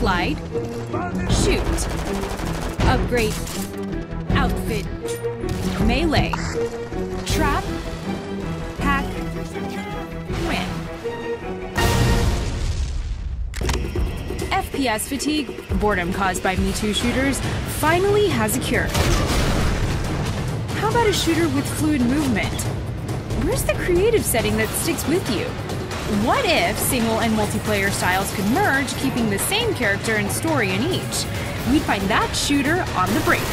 Slide. Shoot. Upgrade. Outfit. Melee. Trap. Hack. Win. FPS fatigue, boredom caused by Me Too shooters, finally has a cure. How about a shooter with fluid movement? Where's the creative setting that sticks with you? What if single and multiplayer styles could merge, keeping the same character and story in each? We'd find that shooter on the Brink.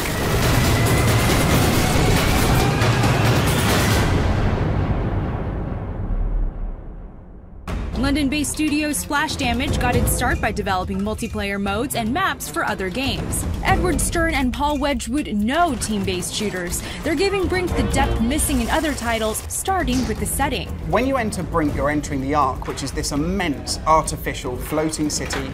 London-based studio Splash Damage got its start by developing multiplayer modes and maps for other games. Edward Stern and Paul Wedgwood know team-based shooters. They're giving Brink the depth missing in other titles, starting with the setting. When you enter Brink, you're entering the Ark, which is this immense artificial floating city,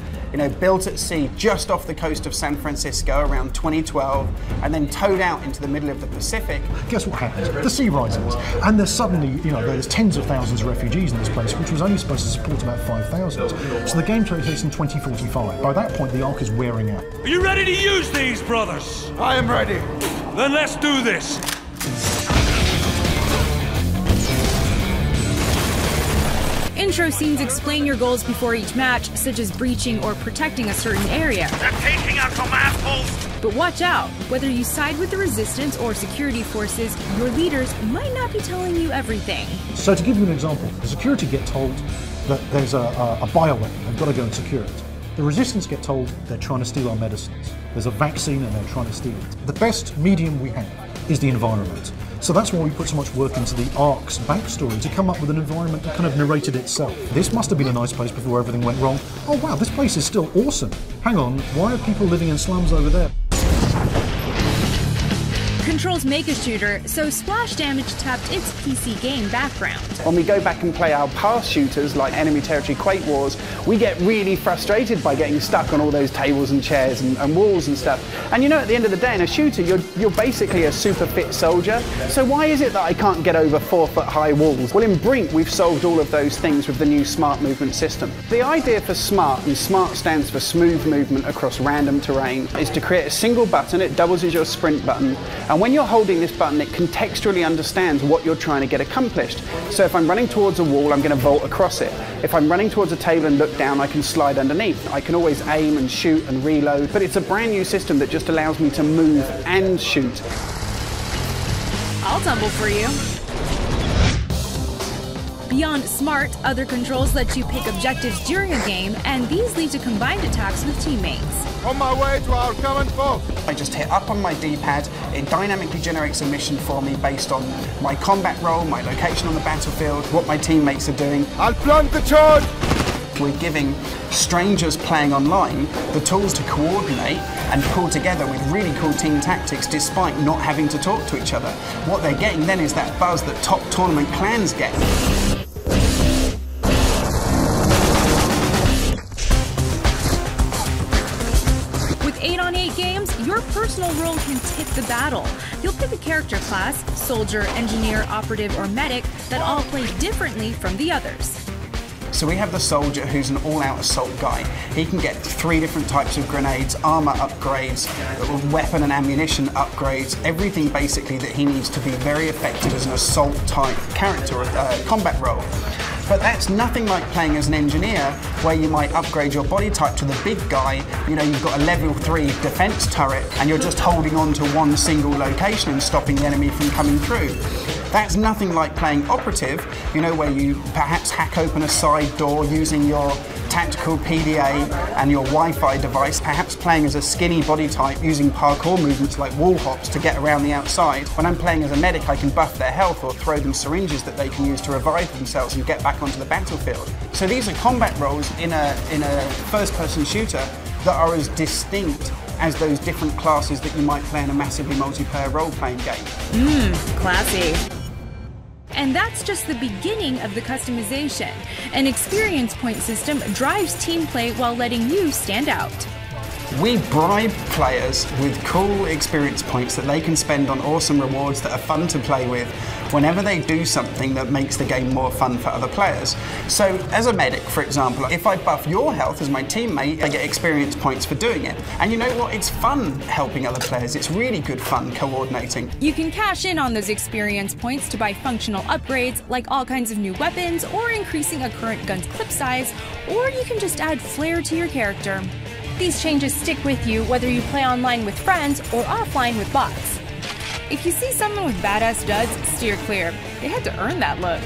built at sea just off the coast of San Francisco around 2012, and then towed out into the middle of the Pacific. Guess what happens? The sea rises, and there's suddenly, there's tens of thousands of refugees in this place, which was only supposed to support about 5,000. So the game takes place in 2045. By that point, the Ark is wearing out. Are you ready to use these, brothers? I am ready. Then let's do this. Intro scenes explain your goals before each match, such as breaching or protecting a certain area. They're taking out some assholes! But watch out! Whether you side with the resistance or security forces, your leaders might not be telling you everything. So to give you an example, the security get told that there's a bioweapon, they've got to go and secure it. The resistance get told they're trying to steal our medicines. There's a vaccine and they're trying to steal it. The best medium we have is the environment. So that's why we put so much work into the Ark's backstory to come up with an environment that kind of narrated itself. This must have been a nice place before everything went wrong. Oh wow, this place is still awesome. Hang on, why are people living in slums over there? Controls make a shooter, so Splash Damage tapped its PC game background. When we go back and play our past shooters like Enemy Territory Quake Wars, we get really frustrated by getting stuck on all those tables and chairs and walls and stuff. And at the end of the day in a shooter, you're basically a super fit soldier. So why is it that I can't get over 4-foot-high walls? Well, in Brink, we've solved all of those things with the new Smart Movement system. The idea for Smart, and Smart stands for smooth movement across random terrain, is to create a single button. It doubles as your sprint button. And when you're holding this button, it contextually understands what you're trying to get accomplished. So if I'm running towards a wall, I'm going to vault across it. If I'm running towards a table and look down, I can slide underneath. I can always aim and shoot and reload, but it's a brand new system that just allows me to move and shoot. I'll tumble for you. Beyond Smart, other controls let you pick objectives during a game, and these lead to combined attacks with teammates. On my way to our common foe. I just hit up on my D-pad, it dynamically generates a mission for me based on my combat role, my location on the battlefield, what my teammates are doing. I'll plant the charge! We're giving strangers playing online the tools to coordinate and pull together with really cool team tactics despite not having to talk to each other. What they're getting then is that buzz that top tournament clans get. With 8-on-8 games, your personal role can tip the battle. You'll pick a character class, soldier, engineer, operative, or medic, that all play differently from the others. So we have the soldier who's an all-out assault guy. He can get 3 different types of grenades, armor upgrades, weapon and ammunition upgrades, everything basically that he needs to be very effective as an assault type character or combat role. But that's nothing like playing as an engineer, where you might upgrade your body type to the big guy. You've got a level 3 defense turret, and you're just holding on to one single location and stopping the enemy from coming through. That's nothing like playing operative, where you perhaps hack open a side door using your tactical PDA and your Wi-Fi device, perhaps playing as a skinny body type using parkour movements like wall hops to get around the outside. When I'm playing as a medic, I can buff their health or throw them syringes that they can use to revive themselves and get back onto the battlefield. So these are combat roles in a first-person shooter that are as distinct as those different classes that you might play in a massively multiplayer role-playing game. Classy. And that's just the beginning of the customization. An experience point system drives team play while letting you stand out. We bribe players with cool experience points that they can spend on awesome rewards that are fun to play with whenever they do something that makes the game more fun for other players. So as a medic, for example, if I buff your health as my teammate, I get experience points for doing it. And you know what? It's fun helping other players. It's really good fun coordinating. You can cash in on those experience points to buy functional upgrades, like all kinds of new weapons, or increasing a current gun's clip size, or you can just add flair to your character. These changes stick with you whether you play online with friends or offline with bots. If you see someone with badass duds, steer clear. They had to earn that look.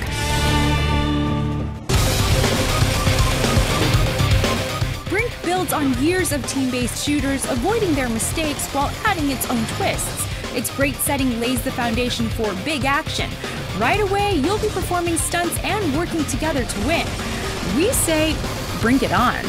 Brink builds on years of team-based shooters, avoiding their mistakes while adding its own twists. Its great setting lays the foundation for big action. Right away, you'll be performing stunts and working together to win. We say, bring it on.